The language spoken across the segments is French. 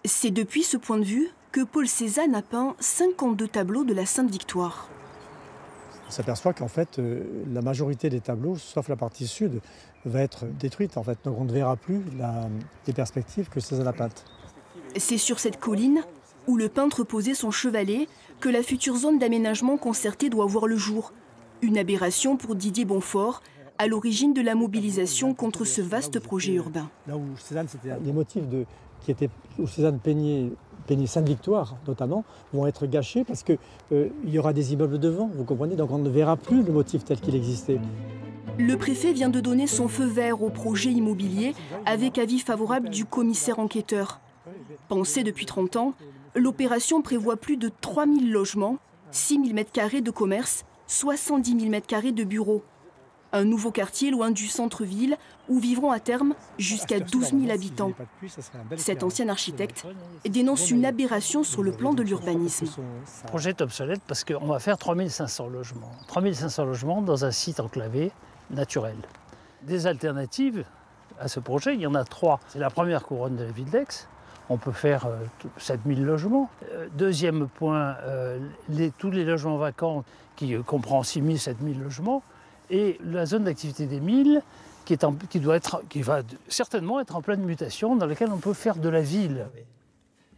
C'est depuis ce point de vue que Paul Cézanne a peint 52 tableaux de la Sainte Victoire. On s'aperçoit qu'en fait, la majorité des tableaux, sauf la partie sud, va être détruite. En fait. Donc on ne verra plus les perspectives que Cézanne a peintes. C'est sur cette colline, où le peintre posait son chevalet, que la future zone d'aménagement concerté doit voir le jour. Une aberration pour Didier Bonfort, à l'origine de la mobilisation contre ce vaste projet urbain. Là où Cézanne, c'était les motifs où Cézanne peignait Sainte-Victoire notamment, vont être gâchés parce qu'il y aura des immeubles devant, vous comprenez, donc on ne verra plus le motif tel qu'il existait. Le préfet vient de donner son feu vert au projet immobilier avec avis favorable du commissaire enquêteur. Pensée depuis 30 ans, l'opération prévoit plus de 3000 logements, 6000 m² de commerce, 70 000 m² de bureaux. Un nouveau quartier loin du centre-ville où vivront à terme jusqu'à 12 000 habitants. Cet ancien architecte dénonce une aberration sur le plan de l'urbanisme. Le projet est obsolète parce qu'on va faire 3500 logements. 3500 logements dans un site enclavé naturel. Des alternatives à ce projet, il y en a 3. C'est la première couronne de la ville d'Aix. On peut faire 7000 logements. Deuxième point, tous les logements vacants qui comprend 6000, 7000 logements. Et la zone d'activité des milles qui va certainement être en pleine mutation, dans laquelle on peut faire de la ville.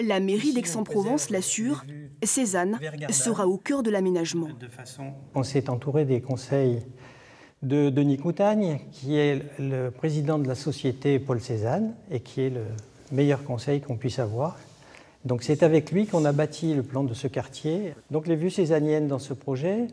La mairie d'Aix-en-Provence l'assure, Cézanne sera au cœur de l'aménagement. On s'est entouré des conseils de Denis Coutagne, qui est le président de la société Paul Cézanne et qui est le meilleur conseil qu'on puisse avoir. Donc c'est avec lui qu'on a bâti le plan de ce quartier. Donc les vues cézanniennes dans ce projet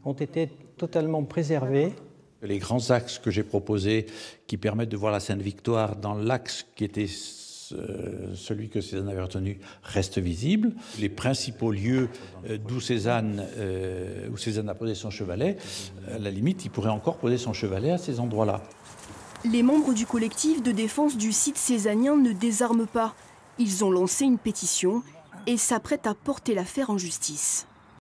ont été totalement préservées. Les grands axes que j'ai proposés qui permettent de voir la Sainte-Victoire dans l'axe qui était celui que Cézanne avait retenu restent visibles. Les principaux lieux où Cézanne a posé son chevalet, à la limite, il pourrait encore poser son chevalet à ces endroits-là. Les membres du collectif de défense du site cézannien ne désarment pas. Ils ont lancé une pétition et s'apprêtent à porter l'affaire en justice.